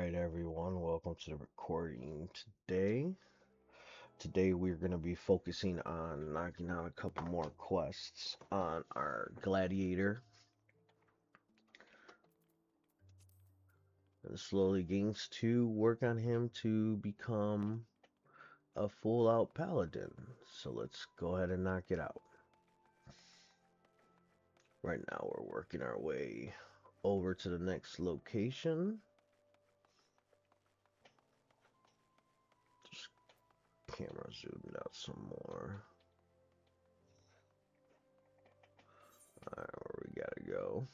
right, everyone, welcome to the recording today. Today, we're going to be focusing on knocking out a couple more quests on our Gladiator and slowly gains to work on him to become a full out paladin. So, let's go ahead and knock it out. Right now, we're working our way over to the next location. Just camera zoomed out some more. Alright, where we gotta go.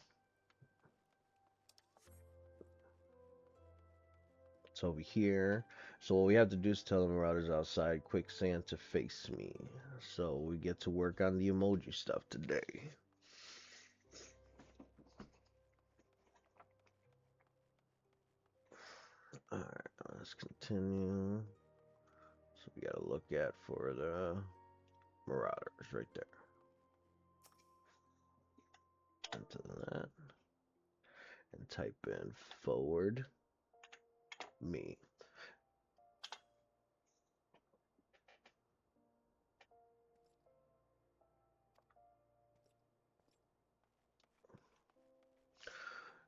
It's over here. So what we have to do is tell the marauders outside quicksand to face me. So we get to work on the emoji stuff today. Alright, let's continue. So we gotta look at for the marauders right there. Into that. And type in forward me.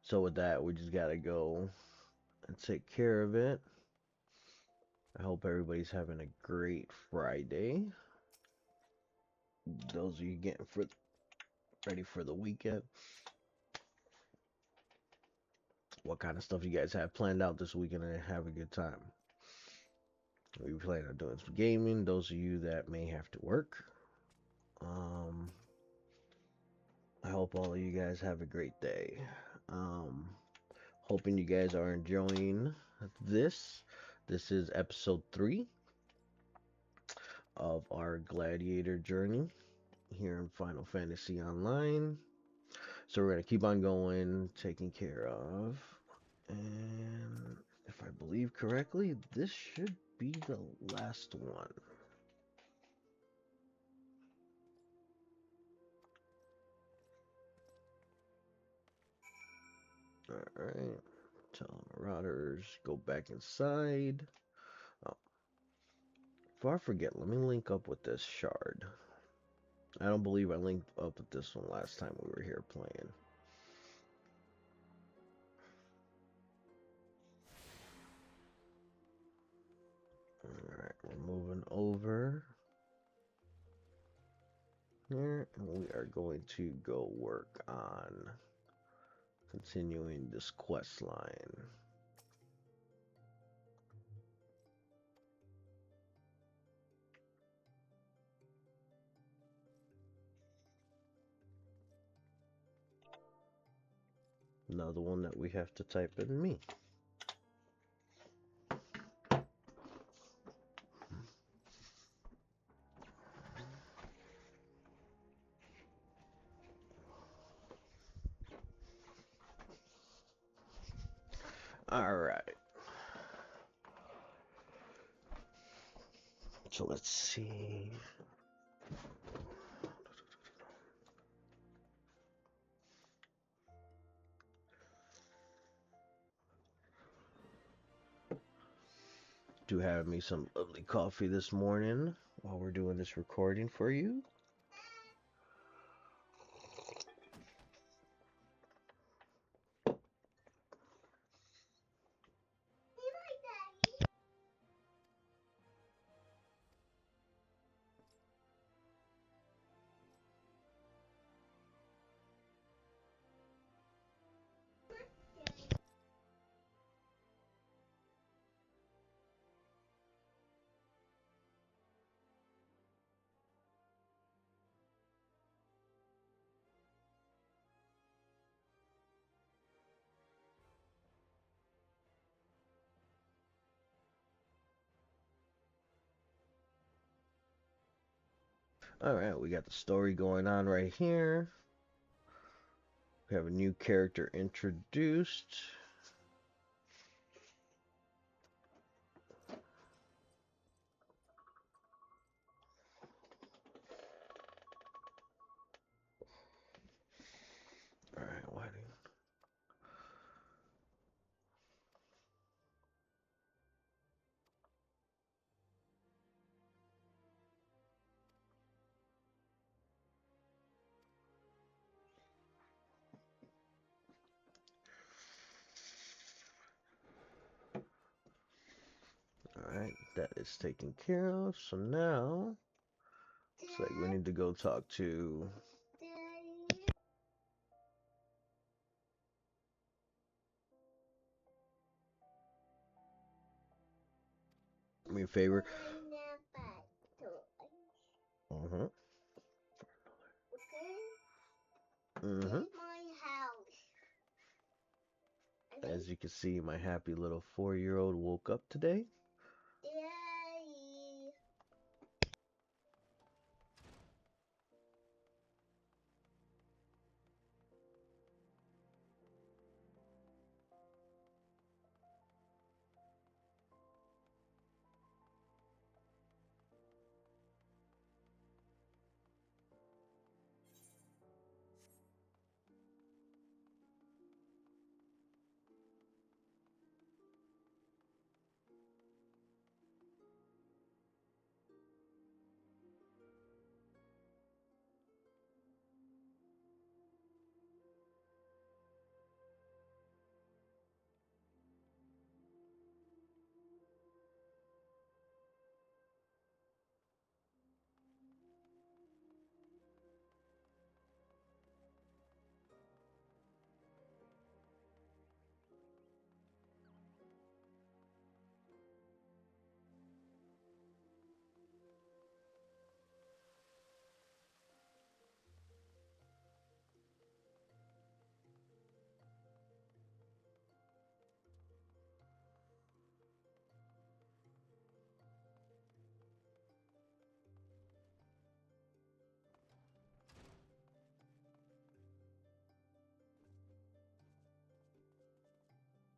So with that, we just gotta go and take care of it. I hope everybody's having a great Friday. Those of you getting ready for the weekend. What kind of stuff you guys have planned out this weekend and have a good time? We plan on doing some gaming. Those of you that may have to work. I hope all of you guys have a great day. Hoping you guys are enjoying this. This is episode 3 of our Gladiator Journey here in Final Fantasy Online. So we're going to keep on going, taking care of. And if I believe correctly, this should be the last one. Alright. Tell the marauders, go back inside. Oh. Before I forget, let me link up with this shard. I don't believe I linked up with this one last time we were here playing. Alright, we're moving over here, and we are going to go work on continuing this quest line. Another one that we have to type in me. Alright. So let's see. Do have me some lovely coffee this morning while we're doing this recording for you. Alright, we got the story going on right here. We have a new character introduced. Alright, why do Alright, that is taken care of. So now, it's like we need to go talk to... me a favor. Mm-hmm. Mm-hmm. As you can see, my happy little 4-year-old woke up today.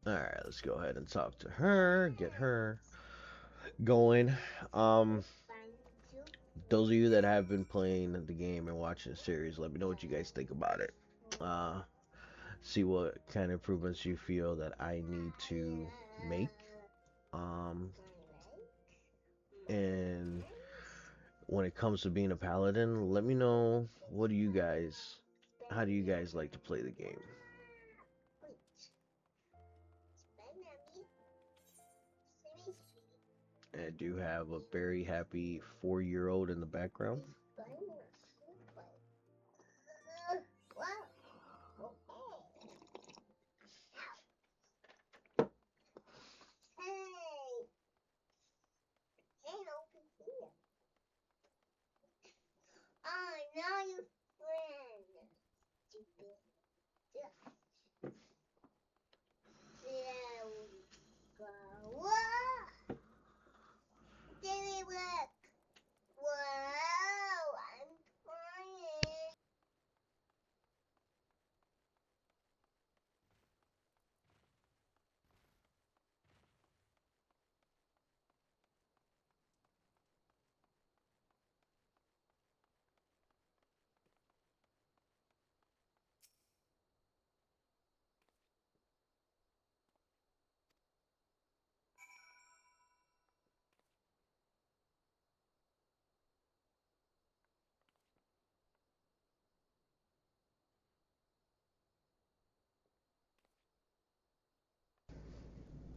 Alright, let's go ahead and talk to her, get her going. Those of you that have been playing the game and watching the series, let me know what you guys think about it. See what kind of improvements you feel that I need to make. And when it comes to being a paladin, let me know how do you guys like to play the game? And I do have a very happy 4-year-old in the background.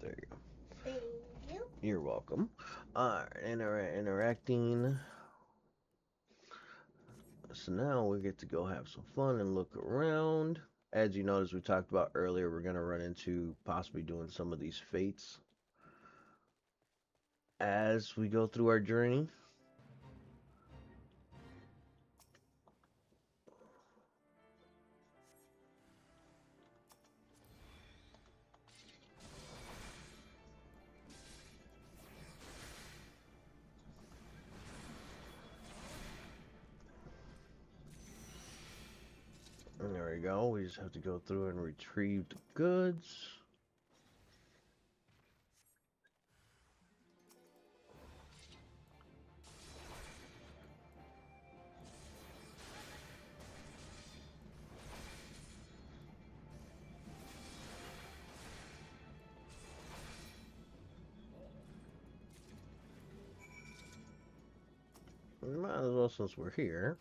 There you go. Thank you. You're welcome. Alright, interacting. So now we get to go have some fun and look around. As you noticed, we talked about earlier, we're going to run into possibly doing some of these fates as we go through our journey. And there we go. We just have to go through and retrieve the goods. We might as well, since we're here,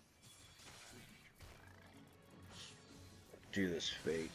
do this fate.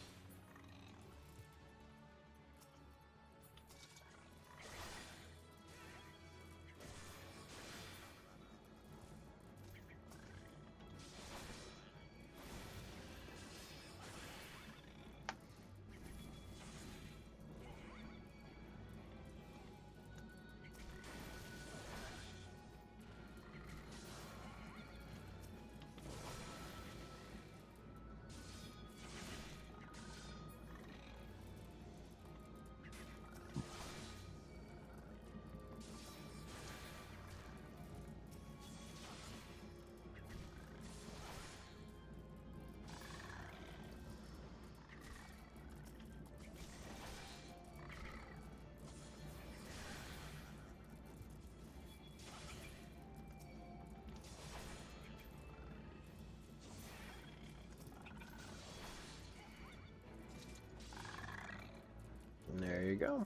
And there you go.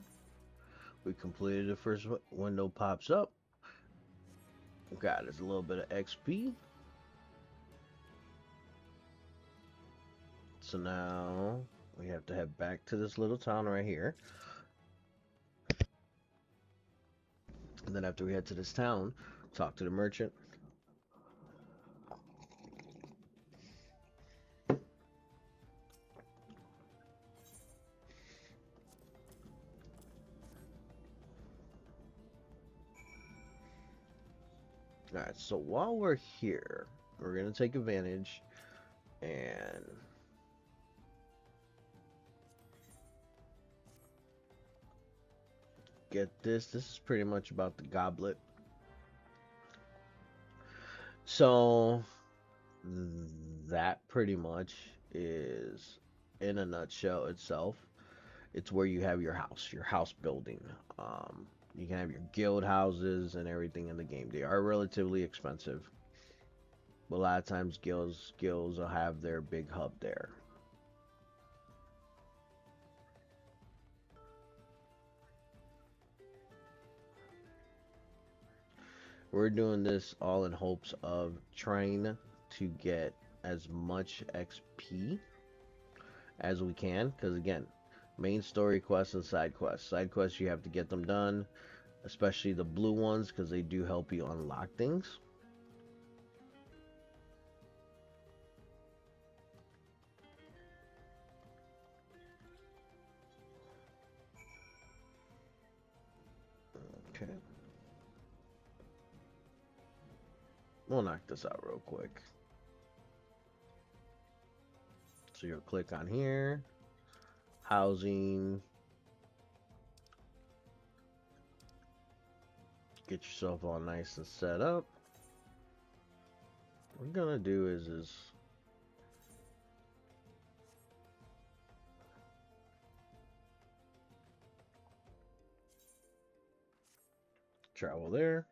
We completed the first window pops up. Got us a little bit of XP. So now we have to head back to this little town right here. And then after we head to this town, talk to the merchant. Alright, so while we're here, we're going to take advantage and get this. This is pretty much about the goblet. So that pretty much is, in a nutshell itself, it's where you have your house building. You can have your guild houses and everything in the game. They are relatively expensive, but a lot of times guilds will have their big hub there. We're doing this all in hopes of trying to get as much XP as we can, because again, main story quests and side quests. Side quests, you have to get them done, especially the blue ones, because they do help you unlock things. Okay. We'll knock this out real quick. So you'll click on here, housing, get yourself all nice and set up. What we're gonna do is travel there.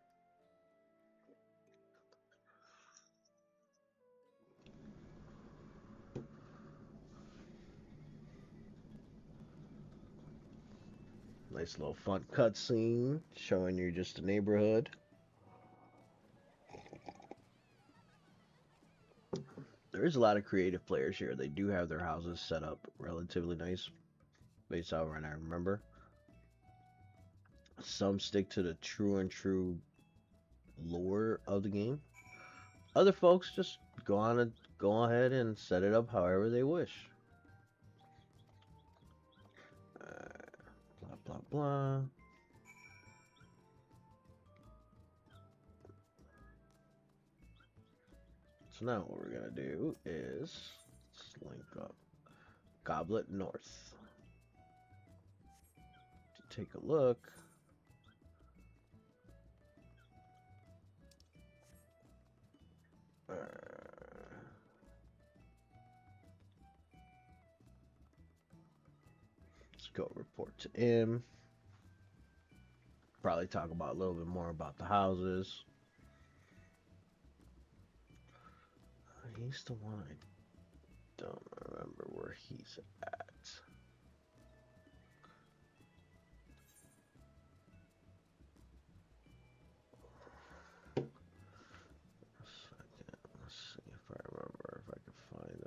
Nice little fun cutscene showing you just the neighborhood. There is a lot of creative players here. They do have their houses set up relatively nice, based on what I remember. Some stick to the true lore of the game. Other folks just go ahead and set it up however they wish. Blah blah blah. So now what we're gonna do is link up Goblet North to take a look. Let's go report to M. Probably talk about a little bit more about the houses. He's the one I don't remember where he's at. Let's see if I remember if I can find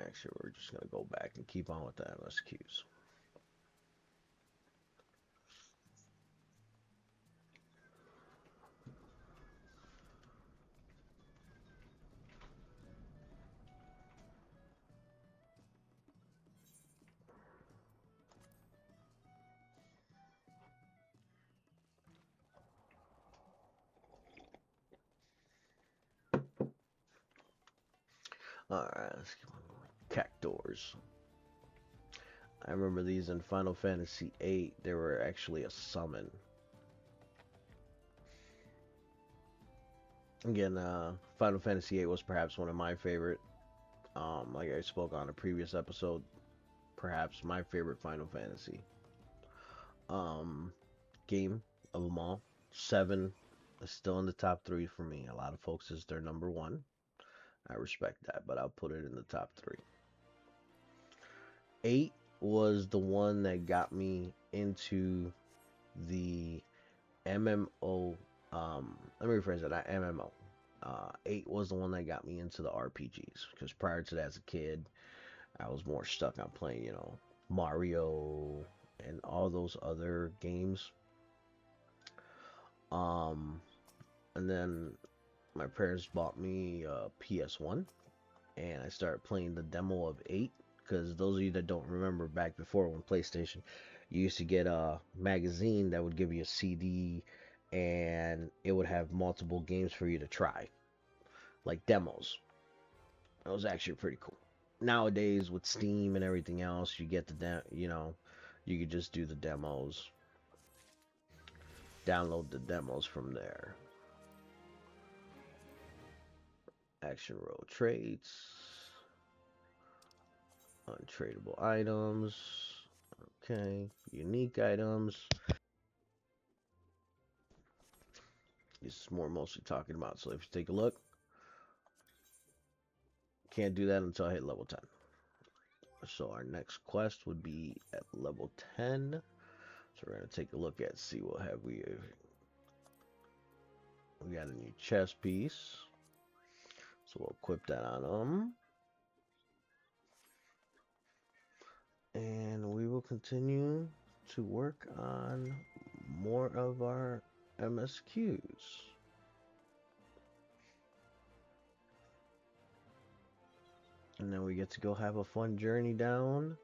Actually, we're just gonna go back and keep on with the MSQs. Alright, let's keep on going. Cactors. I remember these in Final Fantasy VIII. They were actually a summon. Again, Final Fantasy VIII was perhaps one of my favorite. Like I spoke on a previous episode, perhaps my favorite Final Fantasy game of them all. 7 is still in the top 3 for me. A lot of folks is their number 1. I respect that, but I'll put it in the top three. 8 was the one that got me into the MMO. Let me rephrase that. Not MMO. 8 was the one that got me into the RPGs because prior to that, as a kid, I was more stuck on playing, Mario and all those other games. Um, and then my parents bought me a PS1, and I started playing the demo of 8. Because those of you that don't remember, back before when PlayStation, you used to get a magazine that would give you a CD, and it would have multiple games for you to try, like demos. It was actually pretty cool. Nowadays with Steam and everything else, you get you could just do the demos, download the demos from there. Action roll traits, untradeable items, okay, unique items. This is more mostly talking about. So if you take a look, can't do that until I hit level 10. So our next quest would be at level 10. So we're gonna take a look at, see what have we. We got a new chest piece, so we'll equip that on them, and we will continue to work on more of our MSQs. And then we get to go have a fun journey down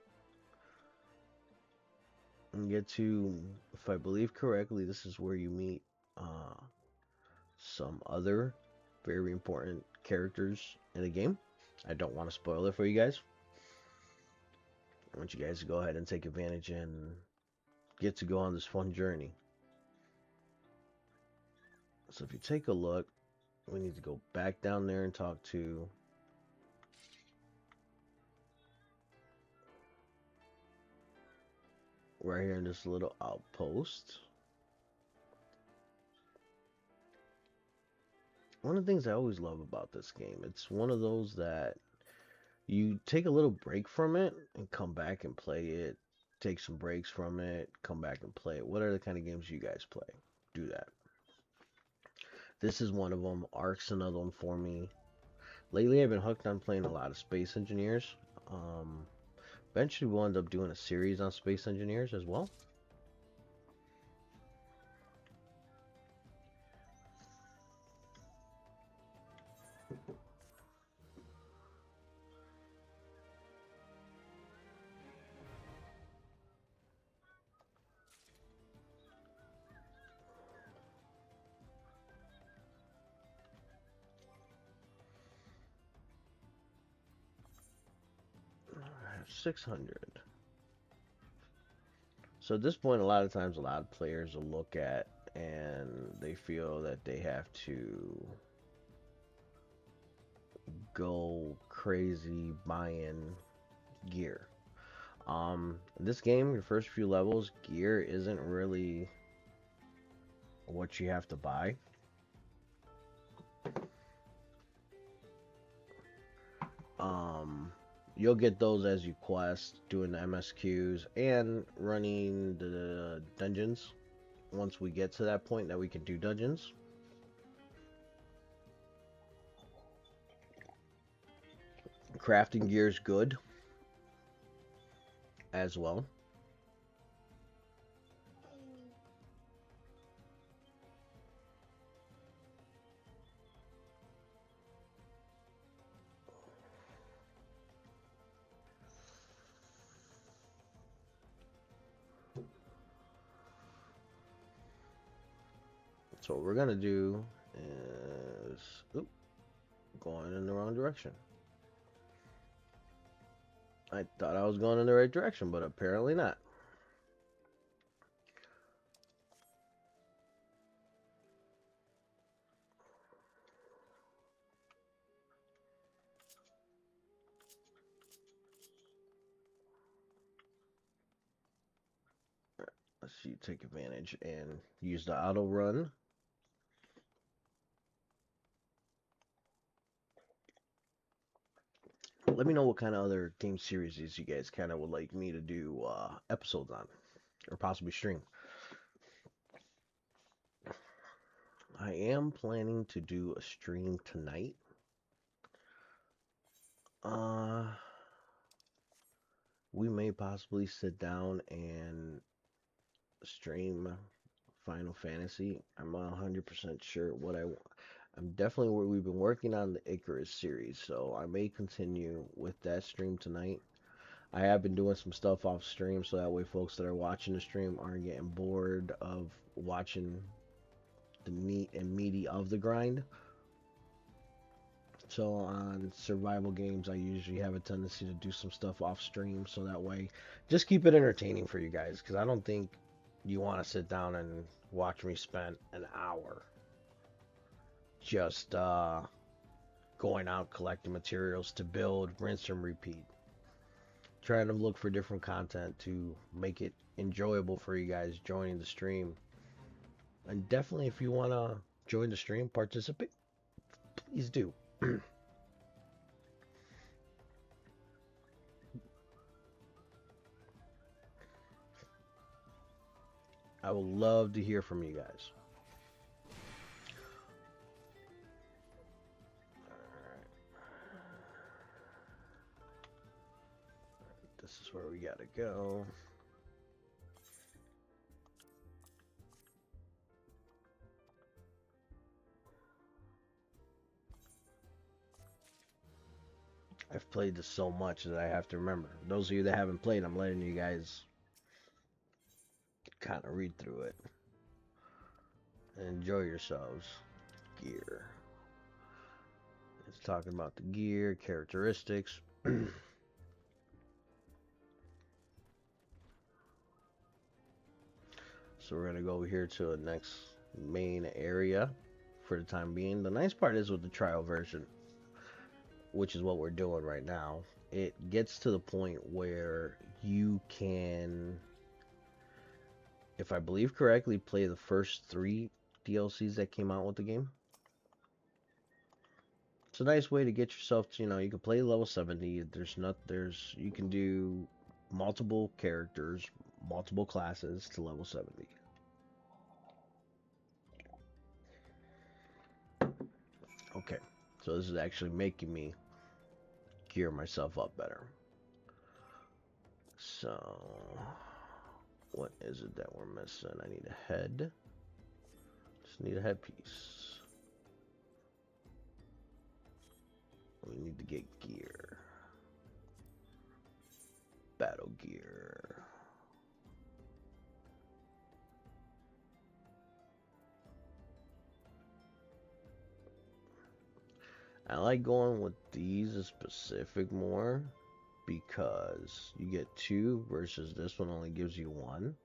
and get to, if I believe correctly, this is where you meet some other very important characters in the game. I don't want to spoil it for you guys. I want you guys to go ahead and take advantage and get to go on this fun journey. So if you take a look, we need to go back down there and talk to right here in this little outpost. One of the things I always love about this game, it's one of those that you take a little break from it and come back and play it. Take some breaks from it, come back and play it. What are the kind of games you guys play? Do that. This is one of them. Ark's another one for me. Lately, I've been hooked on playing a lot of Space Engineers. Eventually, we'll end up doing a series on Space Engineers as well. I have 600. So at this point, a lot of times, a lot of players will look at and they feel that they have to go crazy buying gear. This game, your first few levels, gear isn't really what you have to buy. You'll get those as you quest, doing the MSQs and running the dungeons. Once we get to that point that we can do dungeons. Crafting gear is good as well. So what we're gonna do is, oop, going in the wrong direction. I thought I was going in the right direction, but apparently not. Let's see, take advantage and use the auto run. Let me know what kind of other game series you guys kind of would like me to do episodes on, or possibly stream. I am planning to do a stream tonight. Uh, we may possibly sit down and stream Final Fantasy. I'm not 100% sure what I want. I'm definitely where we've been working on the Icarus series, so I may continue with that stream tonight. I have been doing some stuff off stream, so that way folks that are watching the stream aren't getting bored of watching the meat and meaty of the grind. So on survival games, I usually have a tendency to do some stuff off stream, so that way just keep it entertaining for you guys, because I don't think you want to sit down and watch me spend an hour just going out collecting materials to build, rinse and repeat. Trying to look for different content to make it enjoyable for you guys joining the stream. And definitely, if you want to join the stream, participate, please do. I would love to hear from you guys. This is where we gotta go. I've played this so much that I have to remember. Those of you that haven't played, I'm letting you guys kind of read through it and enjoy yourselves. Gear. It's talking about the gear, characteristics. So we're going to go over here to the next main area for the time being. The nice part is with the trial version, which is what we're doing right now, it gets to the point where you can, if I believe correctly, play the first 3 DLCs that came out with the game. It's a nice way to get yourself to, you can play level 70. You can do multiple characters, multiple classes to level 70. Okay, so this is actually making me gear myself up better. So, what is it that we're missing? I need a head. Just need a headpiece. We need to get gear. Battle gear. I like going with these specific more because you get 2 versus this one only gives you 1.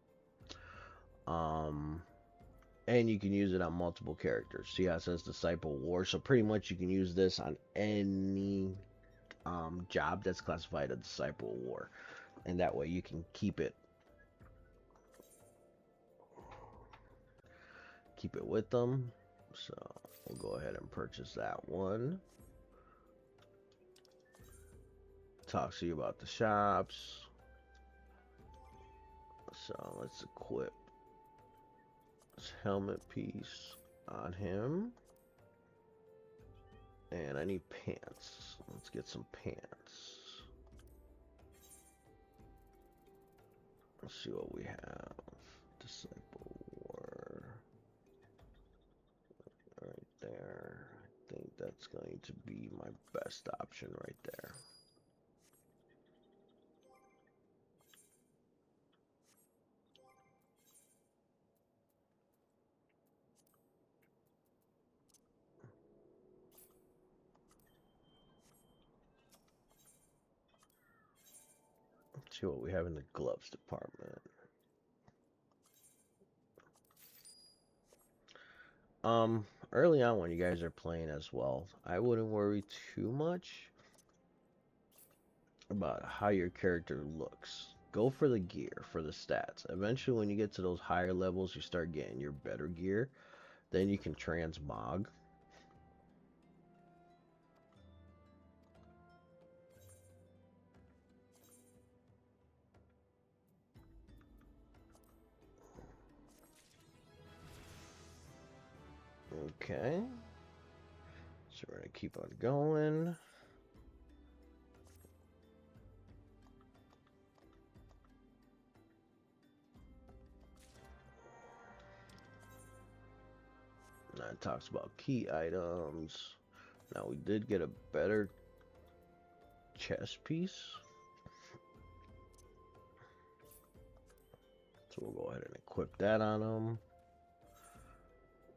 And you can use it on multiple characters. See how it says Disciple War? So pretty much you can use this on any job that's classified a Disciple War. And that way you can keep it with them. So we'll go ahead and purchase that one. Talk to you about the shops. So let's equip this helmet piece on him. And I need pants. Let's get some pants. Let's see what we have. Disciple War. Right there. I think that's going to be my best option right there. Let's see what we have in the gloves department. Early on when you guys are playing as well, I wouldn't worry too much about how your character looks. Go for the gear, for the stats. Eventually when you get to those higher levels, you start getting your better gear. Then you can transmog. Okay. So we're gonna keep on going. Now it talks about key items. Now we did get a better chest piece. So we'll go ahead and equip that on them.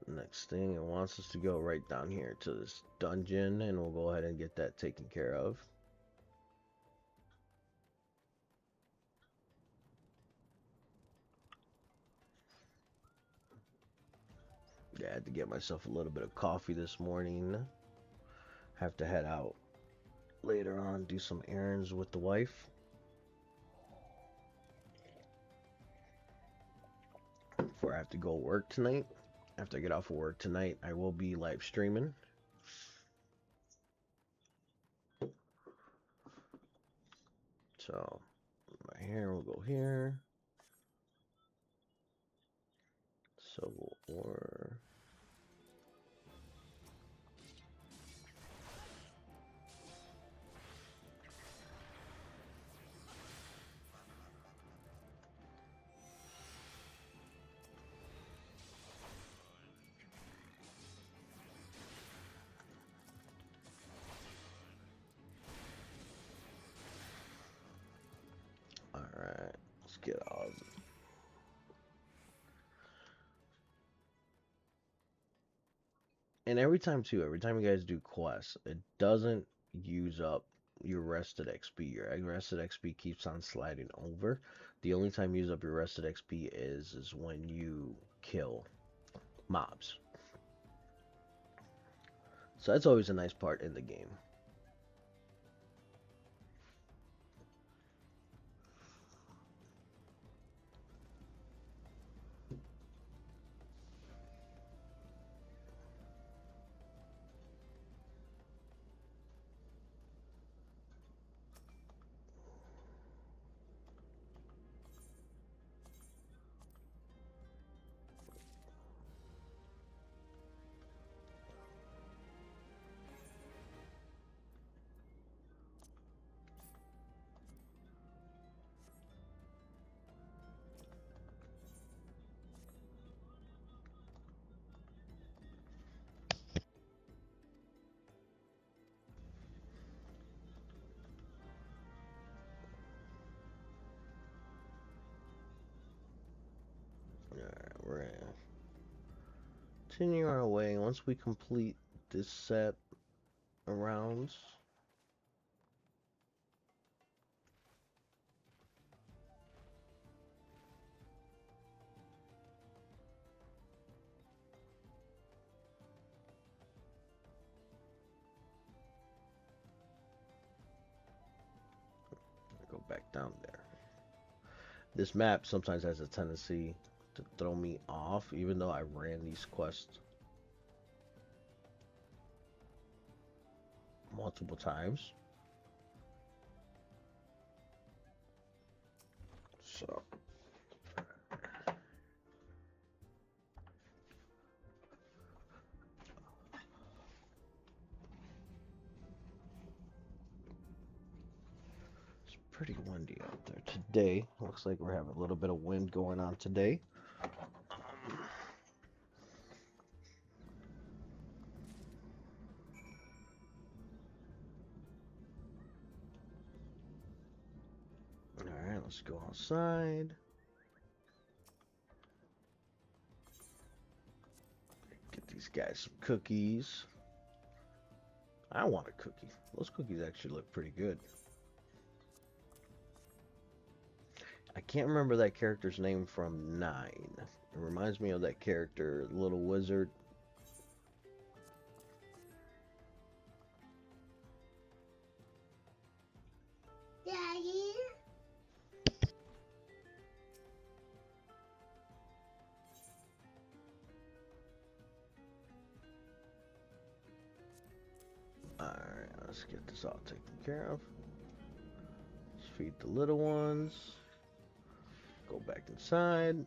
Next thing, it wants us to go right down here to this dungeon, and we'll go ahead and get that taken care of. Yeah, I had to get myself a little bit of coffee this morning. Have to head out later on, do some errands with the wife. Before I have to go work tonight. After I get off of work tonight, I will be live streaming. So, my hair will go here. So, or... Alright, let's get off. And every time you guys do quests, it doesn't use up your rested XP. Your rested XP keeps on sliding over. The only time you use up your rested XP is when you kill mobs. So that's always a nice part in the game. Alright, we're gonna continue our way. Once we complete this set of rounds, go back down there. This map sometimes has a tendency to throw me off, even though I ran these quests multiple times. So it's pretty windy out there today. Looks like we're having a little bit of wind going on today. Alright, let's go outside. Get these guys some cookies. I want a cookie. Those cookies actually look pretty good. I can't remember that character's name from 9. It reminds me of that character, Little Wizard. Daddy? Alright, let's get this all taken care of. Let's feed the little ones. Go back inside.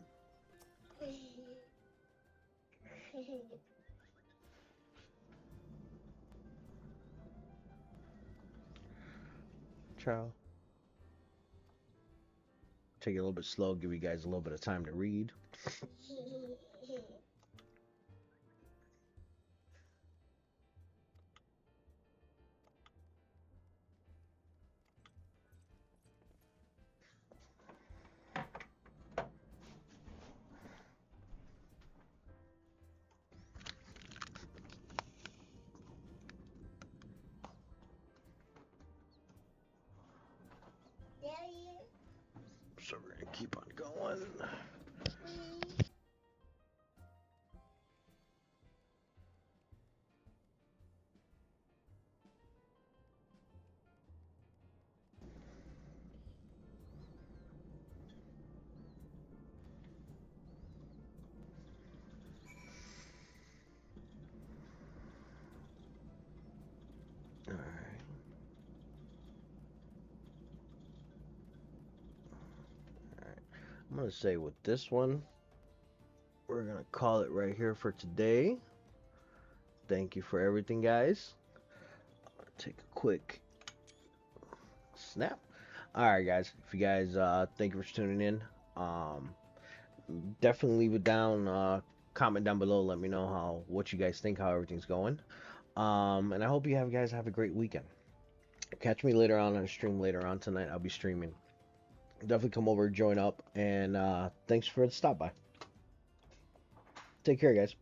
Ciao. Take it a little bit slow, give you guys a little bit of time to read. Daddy. So we're gonna keep on going. All right. I'm gonna say with this one, we're gonna call it right here for today. Thank you for everything, guys. Take a quick snap. All right, guys. If you guys, thank you for tuning in. Um, Definitely leave it down. Comment down below. Let me know what you guys think, how everything's going. And I hope you guys have a great weekend. Catch me later on a stream later on tonight. I'll be streaming. Definitely come over, join up, and thanks for the stop by. Take care, guys.